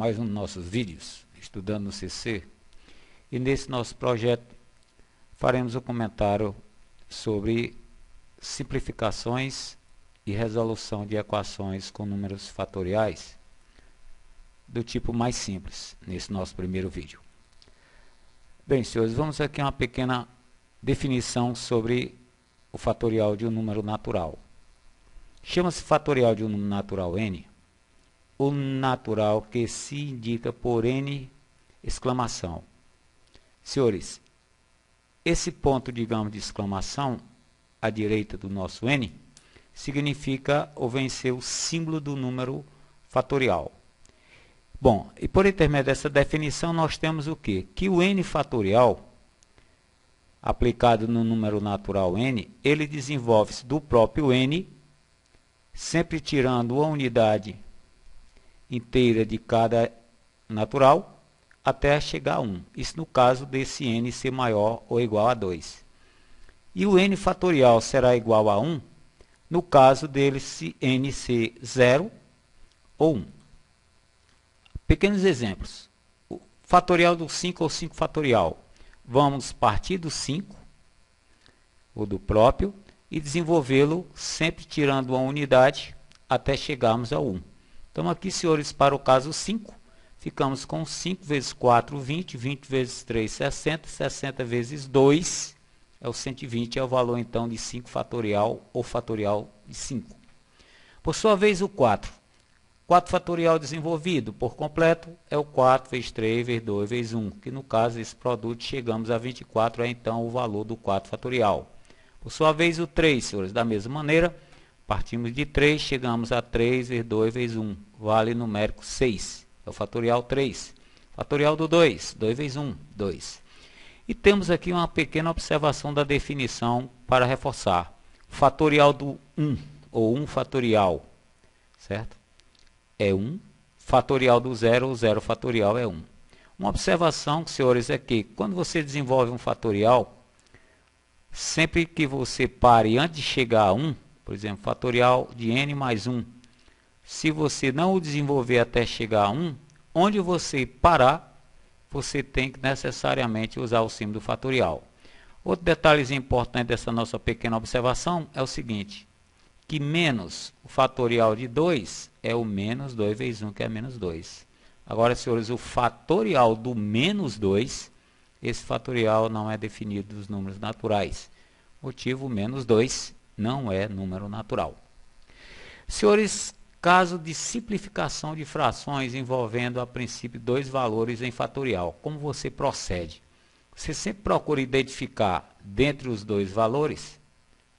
mais um dos nossos vídeos, estudando no CC. E nesse nosso projeto faremos um comentário sobre simplificações e resolução de equações com números fatoriais do tipo mais simples, nesse nosso primeiro vídeo. Bem, senhores, vamos aqui a uma pequena definição sobre o fatorial de um número natural. Chama-se fatorial de um número natural n, o natural que se indica por n exclamação. Senhores, esse ponto, digamos, de exclamação à direita do nosso n significa ou vencer o símbolo do número fatorial. Bom, e por intermédio dessa definição nós temos o quê? Que o n fatorial aplicado no número natural n, ele desenvolve-se do próprio n, sempre tirando a unidade inteira de cada natural, até chegar a 1. Isso no caso desse n ser maior ou igual a 2. E o n fatorial será igual a 1, no caso dele se n ser 0 ou 1. Pequenos exemplos. O fatorial do 5 ou 5 fatorial. Vamos partir do 5, ou do próprio, e desenvolvê-lo sempre tirando uma unidade até chegarmos a 1. Então aqui, senhores, para o caso 5, ficamos com 5 vezes 4, 20, 20 vezes 3, 60, 60 vezes 2, é o 120, é o valor então de 5 fatorial ou fatorial de 5. Por sua vez, o 4. 4 fatorial desenvolvido por completo é o 4 vezes 3 vezes 2 vezes 1, que no caso esse produto chegamos a 24, é então o valor do 4 fatorial. Por sua vez, o 3, senhores, da mesma maneira, partimos de 3, chegamos a 3 vezes 2 vezes 1, vale numérico 6, é o fatorial 3. Fatorial do 2, 2 vezes 1, 2. E temos aqui uma pequena observação da definição para reforçar. Fatorial do 1, ou 1 fatorial, certo? É 1. Fatorial do 0, o 0 fatorial é 1. Uma observação, senhores, é que quando você desenvolve um fatorial, sempre que você pare antes de chegar a 1, por exemplo, fatorial de n mais 1, se você não o desenvolver até chegar a 1, onde você parar, você tem que necessariamente usar o símbolo do fatorial. Outro detalhezinho importante dessa nossa pequena observação é o seguinte, que menos o fatorial de 2 é o menos 2 vezes 1, que é menos 2. Agora, senhores, o fatorial do menos 2, esse fatorial não é definido dos números naturais. Motivo, menos 2 não é número natural. Senhores, caso de simplificação de frações envolvendo a princípio dois valores em fatorial, como você procede? Você sempre procura identificar dentre os dois valores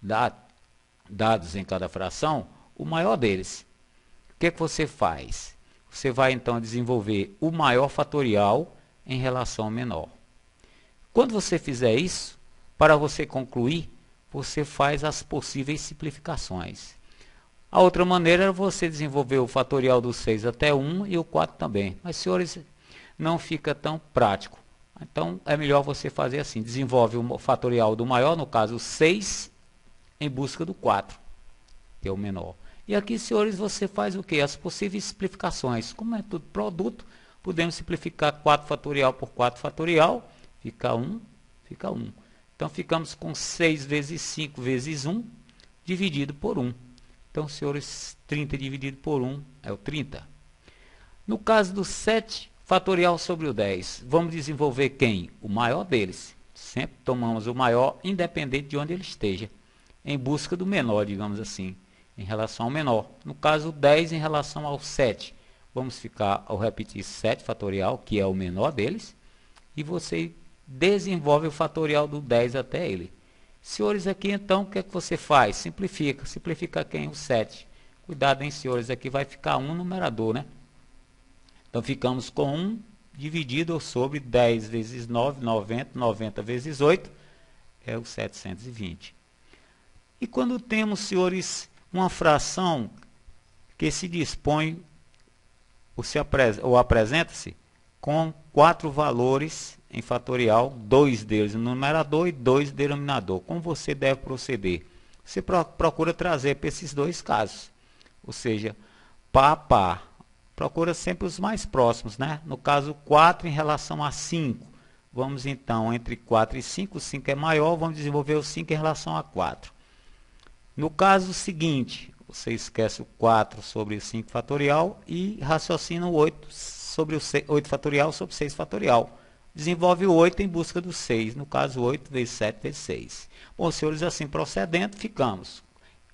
dados em cada fração, o maior deles. O que você faz? Você vai então desenvolver o maior fatorial em relação ao menor. Quando você fizer isso, para você concluir, você faz as possíveis simplificações. A outra maneira é você desenvolver o fatorial do 6 até 1 e o 4 também. Mas, senhores, não fica tão prático. Então, é melhor você fazer assim. Desenvolve o fatorial do maior, no caso 6, em busca do 4, que é o menor. E aqui, senhores, você faz o quê? As possíveis simplificações. Como é tudo produto, podemos simplificar 4 fatorial por 4 fatorial. Fica 1, fica 1. Então, ficamos com 6 vezes 5 vezes 1, dividido por 1. Então, senhores, 30 dividido por 1 é o 30. No caso do 7 fatorial sobre o 10, vamos desenvolver quem? O maior deles. Sempre tomamos o maior, independente de onde ele esteja, em busca do menor, digamos assim, em relação ao menor. No caso, 10 em relação ao 7. Vamos ficar ao repetir 7 fatorial, que é o menor deles, e você desenvolve o fatorial do 10 até ele. Senhores, aqui então, o que é que você faz? Simplifica. Simplifica quem? O 7. Cuidado, hein, senhores, aqui vai ficar 1 numerador, né? Então, ficamos com 1 dividido sobre 10 vezes 9, 90, 90 vezes 8, é o 720. E quando temos, senhores, uma fração que se dispõe ou apresenta-se com 4 valores em fatorial, 2 deles no numerador e 2 no denominador. Como você deve proceder? Você procura trazer para esses dois casos, ou seja, par a par. procura sempre os mais próximos, né? No caso, 4 em relação a 5. Vamos então, entre 4 e 5, o 5 é maior, vamos desenvolver o 5 em relação a 4. No caso seguinte, você esquece o 4 sobre o 5 fatorial e raciocina o 8 sobre o 8 fatorial sobre 6 fatorial. Desenvolve o 8 em busca do 6, no caso 8 vezes 7 vezes 6. Bom, senhores, assim procedendo, ficamos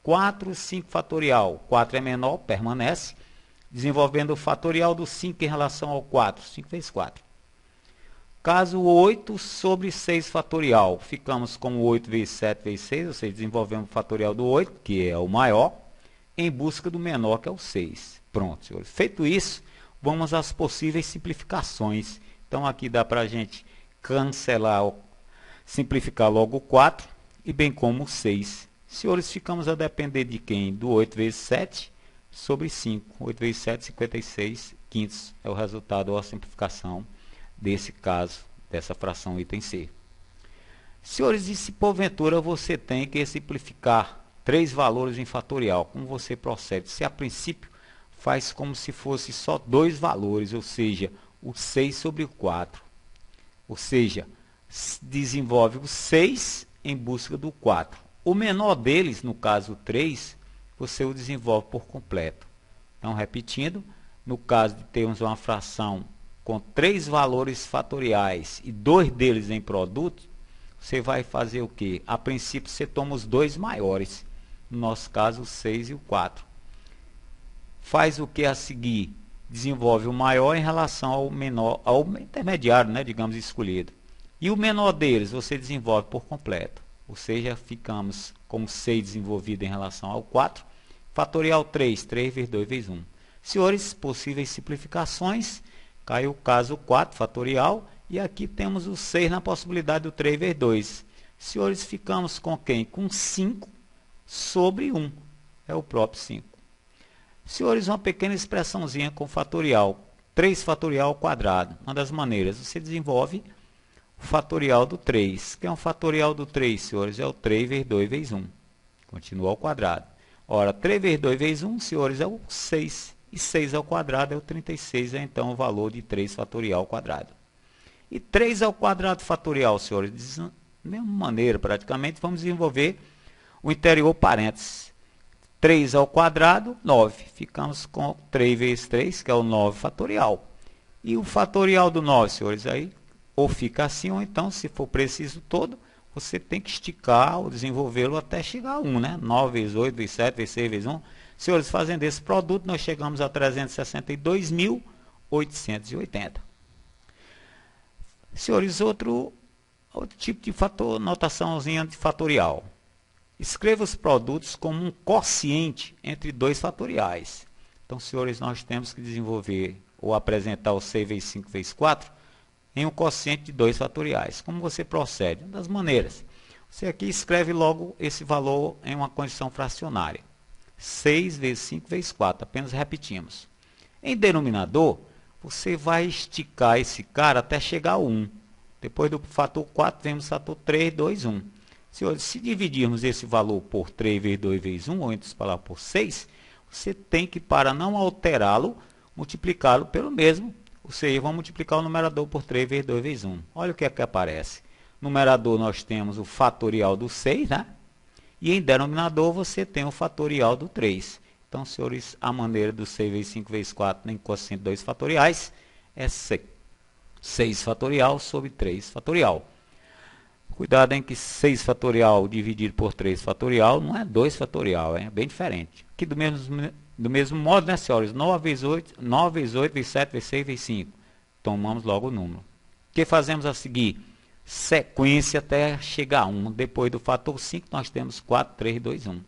4, 5 fatorial, 4 é menor, permanece, desenvolvendo o fatorial do 5 em relação ao 4, 5 vezes 4. Caso 8 sobre 6 fatorial, ficamos com 8 vezes 7 vezes 6, ou seja, desenvolvemos o fatorial do 8, que é o maior, em busca do menor, que é o 6. Pronto, senhores. Feito isso, vamos às possíveis simplificações. Então, aqui dá para a gente cancelar, simplificar logo o 4, e bem como o 6. Senhores, ficamos a depender de quem? Do 8 vezes 7 sobre 5. 8 vezes 7, 56 quintos. É o resultado ou a simplificação desse caso, dessa fração item C. Senhores, e se porventura você tem que simplificar 3 valores em fatorial, como você procede? Se a princípio faz como se fosse só 2 valores, ou seja, o 6 sobre o 4. Ou seja, desenvolve o 6 em busca do 4. O menor deles, no caso 3, você o desenvolve por completo. Então, repetindo, no caso de termos uma fração com 3 valores fatoriais e 2 deles em produto, você vai fazer o quê? A princípio, você toma os 2 maiores. No nosso caso, o 6 e o 4. Faz o que a seguir? Desenvolve o maior em relação ao menor, ao intermediário, né, digamos, escolhido. E o menor deles, você desenvolve por completo. Ou seja, ficamos com 6 desenvolvido em relação ao 4. Fatorial 3, 3 vezes 2 vezes 1. Senhores, possíveis simplificações. Caiu o caso 4 fatorial e aqui temos o 6 na possibilidade do 3 vezes 2. Senhores, ficamos com quem? Com 5 sobre 1. É o próprio 5. Senhores, uma pequena expressãozinha com fatorial. 3 fatorial ao quadrado. Uma das maneiras, você desenvolve o fatorial do 3. Que é um fatorial do 3, senhores? É o 3 vezes 2 vezes 1. Continua ao quadrado. Ora, 3 vezes 2 vezes 1, senhores, é o 6. E 6 ao quadrado é o 36, é então o valor de 3 fatorial ao quadrado. E 3 ao quadrado fatorial, senhores, da mesma maneira, praticamente, vamos desenvolver o interior parênteses. 3 ao quadrado, 9. Ficamos com 3 vezes 3, que é o 9 fatorial. E o fatorial do 9, senhores, aí ou fica assim, ou então, se for preciso todo, você tem que esticar ou desenvolvê-lo até chegar a 1, né? 9 vezes 8, vezes 7, vezes 6, vezes 1. Senhores, fazendo esse produto, nós chegamos a 362.880. Senhores, outro tipo de notaçãozinha de fatorial. Escreva os produtos como um quociente entre 2 fatoriais. Então, senhores, nós temos que desenvolver ou apresentar o 6 vezes 5 vezes 4 em um quociente de 2 fatoriais. Como você procede? Uma das maneiras. Você aqui escreve logo esse valor em uma condição fracionária. 6 vezes 5 vezes 4, apenas repetimos. Em denominador, você vai esticar esse cara até chegar a 1. Depois do fator 4, vemos o fator 3, 2, 1. Senhores, se dividirmos esse valor por 3 vezes 2 vezes 1, ou entre as palavras por 6, você tem que, para não alterá-lo, multiplicá-lo pelo mesmo. Ou seja, vamos multiplicar o numerador por 3 vezes 2 vezes 1. Olha o que é que aparece. No numerador nós temos o fatorial do 6, né? E em denominador você tem o fatorial do 3. Então, senhores, a maneira do 6 vezes 5 vezes 4 em quociente 2 fatoriais é 6 fatorial sobre 3 fatorial. Cuidado em que 6 fatorial dividido por 3 fatorial não é 2 fatorial, é bem diferente. Aqui do mesmo modo, né, senhores? 9 vezes 8, 9 vezes 8, vezes 7, vezes 6, vezes 5. Tomamos logo o número. O que fazemos a seguir? Sequência até chegar a 1. Depois do fator 5, nós temos 4, 3, 2, 1.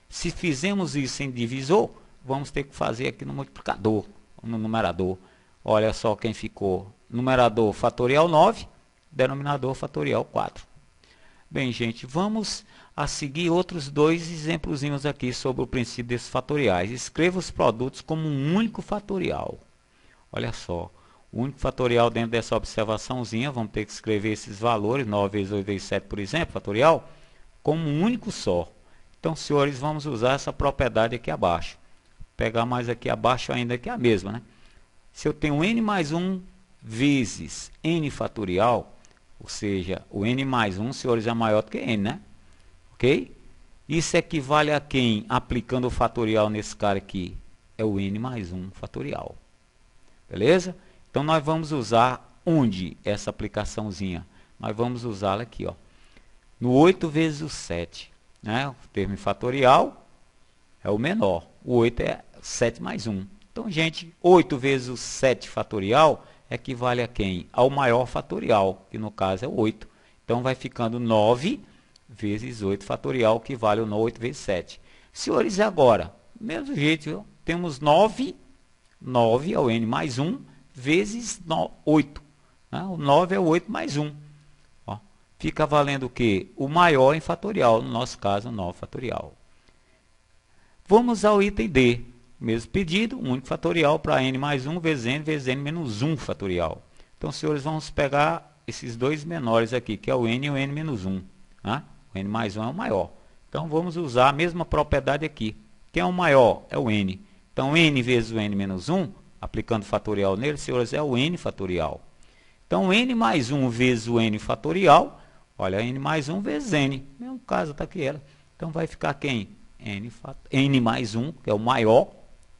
Se fizermos isso em divisor, vamos ter que fazer aqui no multiplicador, no numerador. Olha só quem ficou. Numerador fatorial 9, denominador fatorial 4. Bem, gente, vamos a seguir outros 2 exemplozinhos aqui sobre o princípio desses fatoriais. Escreva os produtos como um único fatorial. Olha só. O único fatorial dentro dessa observaçãozinha, vamos ter que escrever esses valores, 9 vezes 8 vezes 7, por exemplo, fatorial, como um único só. Então, senhores, vamos usar essa propriedade aqui abaixo. pegar mais aqui abaixo ainda, que é a mesma, né? Se eu tenho n mais 1 vezes n fatorial, ou seja, o n mais 1, senhores, é maior do que n, né? Ok? Isso equivale a quem? Aplicando o fatorial nesse cara aqui, é o n mais 1 fatorial. Beleza? Então, nós vamos usar onde essa aplicaçãozinha? Nós vamos usá-la aqui, ó, no 8 vezes o 7. Né? O termo fatorial é o menor. O 8 é 7 mais 1. Então, gente, 8 vezes o 7 fatorial equivale a quem? Ao maior fatorial, que no caso é o 8. Então, vai ficando 9 vezes 8 fatorial, que vale o 8 vezes 7. Senhores, e agora? Mesmo jeito, viu? Temos 9 é o n mais 1 vezes 8. Né? O 9 é o 8 mais 1. Ó, fica valendo o quê? O maior em fatorial, no nosso caso, 9 fatorial. Vamos ao item D. Mesmo pedido, único fatorial para n mais 1 vezes n menos 1 fatorial. Então, senhores, vamos pegar esses dois menores aqui, que é o n e o n menos 1. Né? O n mais 1 é o maior. Então, vamos usar a mesma propriedade aqui. Quem é o maior? É o n. Então, n vezes o n menos 1, aplicando fatorial nele, senhores, é o n fatorial. Então, n mais 1 vezes o n fatorial, olha, n mais 1 vezes n. Mesmo caso, está aqui ela. Então, vai ficar quem? N mais 1, que é o maior,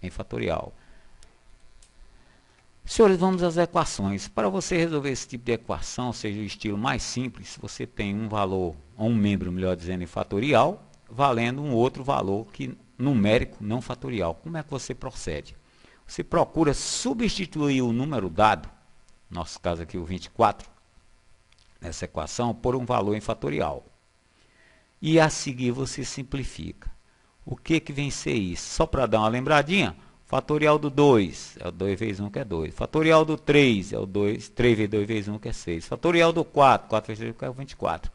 em fatorial. Senhores, vamos às equações. Para você resolver esse tipo de equação, ou seja, o estilo mais simples, você tem um valor, ou um membro, melhor dizendo, em fatorial, valendo um outro valor que, numérico não fatorial. Como é que você procede? Você procura substituir o número dado, no nosso caso aqui o 24, nessa equação, por um valor em fatorial. E a seguir você simplifica. O que vem ser isso? Só para dar uma lembradinha, fatorial do 2 é o 2 vezes 1, que é 2. Fatorial do 3 é o 3 vezes 2 vezes 1, que é 6. Fatorial do 4 vezes 3, que é o 24.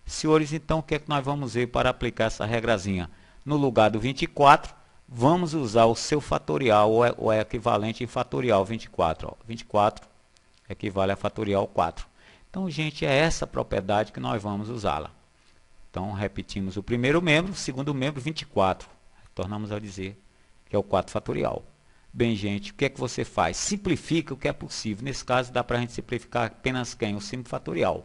Senhores, então, o que é que nós vamos ver para aplicar essa regrazinha? No lugar do 24, vamos usar o seu fatorial, ou é equivalente em fatorial 24. Ó. 24 equivale a fatorial 4. Então, gente, é essa propriedade que nós vamos usá-la. Então, repetimos o primeiro membro, o segundo membro, 24. Tornamos a dizer que é o 4 fatorial. Bem, gente, o que é que você faz? Simplifica o que é possível. Nesse caso, dá para a gente simplificar apenas quem? O simples fatorial.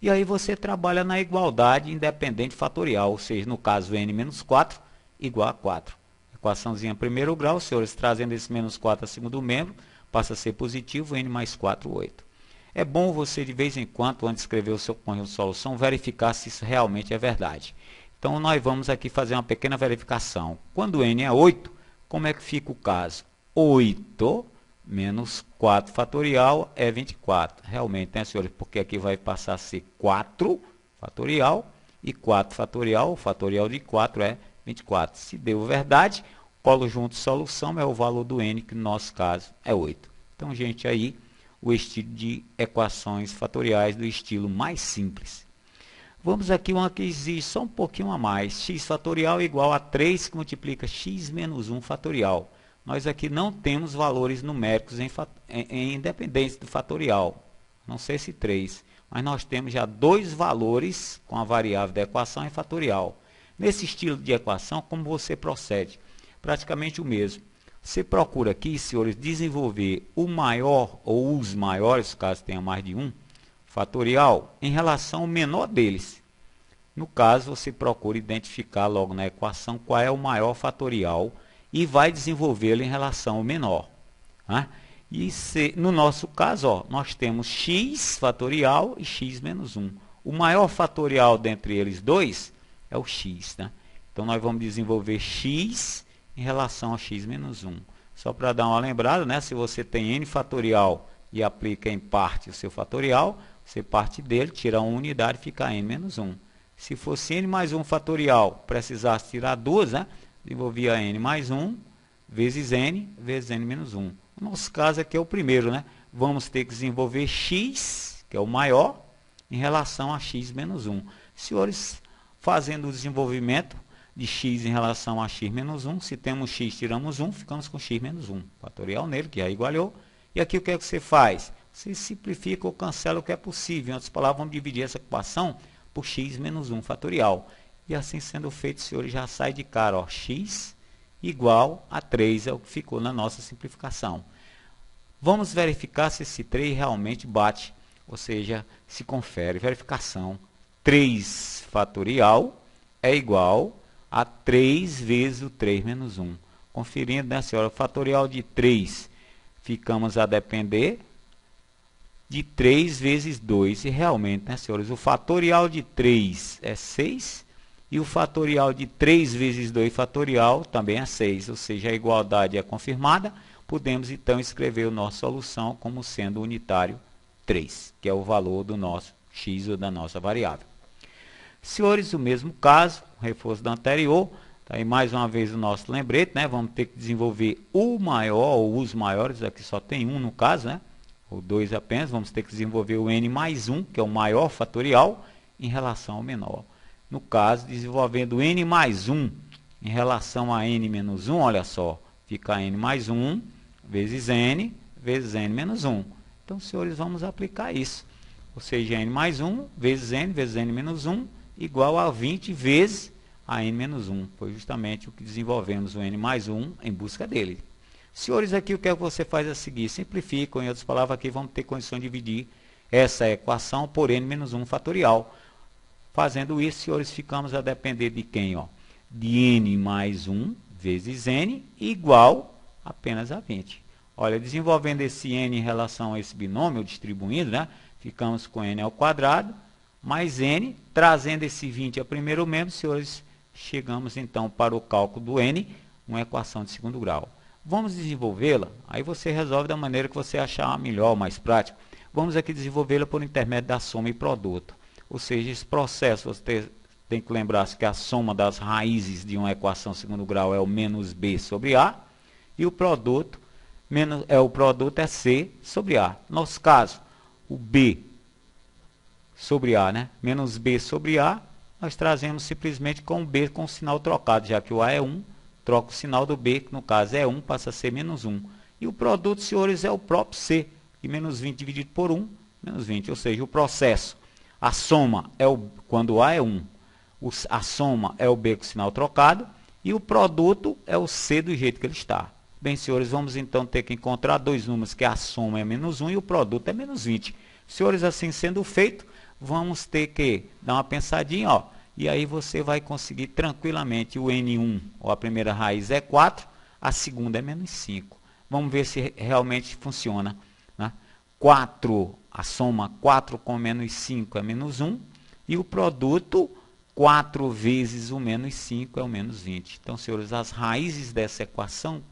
E aí você trabalha na igualdade independente fatorial, ou seja, no caso, n menos 4 igual a 4. Equaçãozinha primeiro grau, senhores, trazendo esse menos 4 a segundo membro, passa a ser positivo, n mais 4, 8. É bom você, de vez em quando, antes de escrever o seu conjunto de solução, verificar se isso realmente é verdade. Então, nós vamos aqui fazer uma pequena verificação. Quando n é 8, como é que fica o caso? 8 menos 4 fatorial é 24. Realmente, né, senhores? Porque aqui vai passar a ser 4 fatorial e 4 fatorial. O fatorial de 4 é 24. Se deu verdade, colo junto solução é o valor do n, que no nosso caso é 8. Então, gente, aí o estilo de equações fatoriais do estilo mais simples. Vamos aqui uma que exige só um pouquinho a mais. X fatorial igual a 3 que multiplica x menos 1 fatorial. Nós aqui não temos valores numéricos em independência do fatorial. Não sei se 3, mas nós temos já dois valores com a variável da equação em fatorial. Nesse estilo de equação, como você procede? Praticamente o mesmo. Você procura aqui, senhores, desenvolver o maior ou os maiores, caso tenha mais de um, fatorial, em relação ao menor deles. No caso, você procura identificar logo na equação qual é o maior fatorial e vai desenvolvê-lo em relação ao menor. Né? E no nosso caso, ó, nós temos x fatorial e x menos 1. O maior fatorial dentre eles dois é o x. Né? Então, nós vamos desenvolver x em relação a x menos 1. Só para dar uma lembrada, né? Se você tem n fatorial e aplica em parte o seu fatorial, você parte dele, tira uma unidade e fica n menos 1. Se fosse n mais 1 fatorial, precisasse tirar 2, né? Desenvolvia n mais 1 vezes n menos 1. No nosso caso aqui é o primeiro, né? Vamos ter que desenvolver x, que é o maior, em relação a x menos 1. Senhores, fazendo o desenvolvimento de x em relação a x menos 1, se temos x, tiramos 1, ficamos com x menos 1. Fatorial nele, que já igualou. E aqui o que é que você faz? Você simplifica ou cancela o que é possível. Em outras palavras, vamos dividir essa equação por x menos 1 fatorial. E assim sendo feito, senhores, já sai de cara, ó, x igual a 3, é o que ficou na nossa simplificação. Vamos verificar se esse 3 realmente bate, ou seja, se confere. Verificação, 3 fatorial é igual a 3 vezes o 3 menos 1. Conferindo, né, senhora, o fatorial de 3, ficamos a depender de 3 vezes 2. E realmente, né, senhores, o fatorial de 3 é 6 e o fatorial de 3 vezes 2 fatorial também é 6. Ou seja, a igualdade é confirmada. Podemos, então, escrever a nossa solução como sendo unitário 3, que é o valor do nosso x ou da nossa variável. Senhores, o mesmo caso, reforço do anterior. Tá aí mais uma vez o nosso lembrete, né? Vamos ter que desenvolver o maior ou os maiores, aqui só tem um no caso, né? Ou 2 apenas. Vamos ter que desenvolver o n mais 1, que é o maior fatorial, em relação ao menor. No caso, desenvolvendo n mais 1 em relação a n menos 1, olha só, fica n mais 1 vezes n menos 1. Então, senhores, vamos aplicar isso. Ou seja, n mais 1 vezes n menos 1 igual a 20 vezes a n menos 1. Foi justamente o que desenvolvemos o n mais 1 em busca dele. Senhores, aqui o que você faz é seguir, simplifica, em outras palavras, aqui vamos ter condição de dividir essa equação por n menos 1 fatorial. Fazendo isso, senhores, ficamos a depender de quem? Ó? De n mais 1 vezes n igual apenas a 20. Olha, desenvolvendo esse n em relação a esse binômio, distribuindo, né? Ficamos com n ao quadrado, mais n, trazendo esse 20 a primeiro membro, senhores, chegamos então para o cálculo do n, uma equação de segundo grau. Vamos desenvolvê-la, aí você resolve da maneira que você achar melhor, mais prático. Vamos aqui desenvolvê-la por intermédio da soma e produto. Ou seja, esse processo, você tem que lembrar-se que a soma das raízes de uma equação de segundo grau é o menos b sobre a, e o produto é c sobre a. No nosso caso, o b sobre a, né? Menos b sobre a, nós trazemos simplesmente com o b com o sinal trocado, já que o a é 1, troca o sinal do b, que no caso é 1, passa a ser menos 1. E o produto, senhores, é o próprio c, e menos 20 dividido por 1, menos 20. Ou seja, o processo, a soma é quando o a é 1, a soma é o b com o sinal trocado, e o produto é o c do jeito que ele está. Bem, senhores, vamos então ter que encontrar dois números, que a soma é menos 1 e o produto é menos 20. Senhores, assim sendo feito, vamos ter que dar uma pensadinha, ó, e aí você vai conseguir tranquilamente o n1, ou a primeira raiz é 4, a segunda é menos 5. Vamos ver se realmente funciona, né? 4, a soma 4 com menos 5 é menos 1, e o produto 4 vezes o menos 5 é o menos 20. Então, senhores, as raízes dessa equação,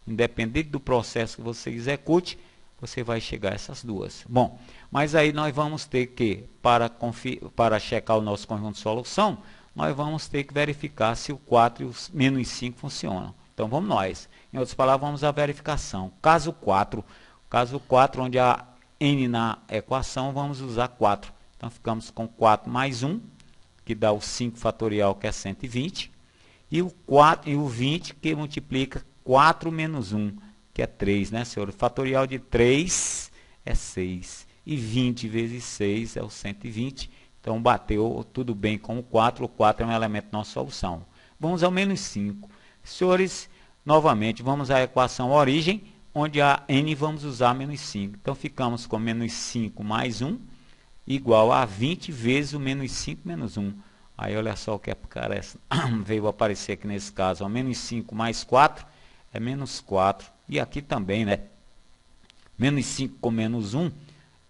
independente do processo que você execute, você vai chegar a essas duas. Bom, mas aí nós vamos ter que, para checar o nosso conjunto de solução, nós vamos ter que verificar se o 4 e o menos 5 funcionam. Então, vamos nós. Em outras palavras, vamos à verificação. Caso 4, onde há n na equação, vamos usar 4. Então, ficamos com 4 mais 1, que dá o 5 fatorial, que é 120, e o 20, que multiplica 4 menos 1, que é 3, né, senhor? O fatorial de 3 é 6. E 20 vezes 6 é o 120. Então, bateu tudo bem com o 4. O 4 é um elemento da nossa solução. Vamos ao menos 5. Senhores, novamente, vamos à equação origem, onde a n vamos usar menos 5. Então, ficamos com menos 5 mais 1, igual a 20 vezes o menos 5 menos 1. Aí, olha só o que aparece, veio aparecer aqui nesse caso. Ó, menos 5 mais 4 é menos 4. E aqui também, né? Menos 5 com menos 1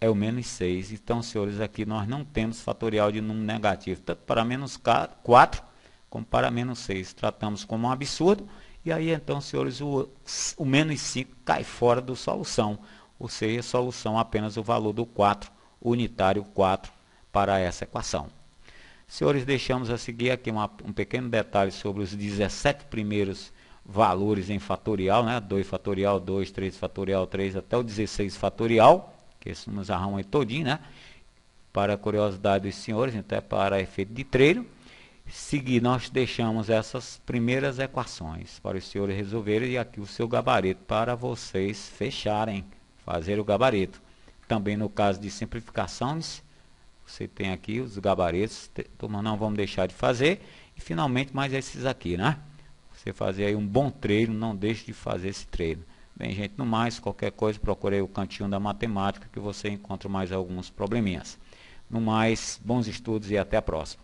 é o menos 6. Então, senhores, aqui nós não temos fatorial de número negativo, tanto para menos 4 como para menos 6. Tratamos como um absurdo. E aí, então, senhores, o menos 5 cai fora da solução. Ou seja, a solução apenas o valor do 4, unitário 4, para essa equação. Senhores, deixamos a seguir aqui um pequeno detalhe sobre os 17 primeiros valores em fatorial, né? 2 fatorial, 2, 3 fatorial, 3, até o 16 fatorial, que esse nos arruma aí todinho, né? Para a curiosidade dos senhores, então é para efeito de treino. Seguir, nós deixamos essas primeiras equações para os senhores resolverem, e aqui o seu gabarito para vocês fecharem, fazer o gabarito. Também no caso de simplificações, você tem aqui os gabaritos, turma, não vamos deixar de fazer. E finalmente mais esses aqui, né? Você fazer aí um bom treino, não deixe de fazer esse treino. Bem, gente, no mais, qualquer coisa, procure o cantinho da matemática que você encontra mais alguns probleminhas. No mais, bons estudos e até a próxima.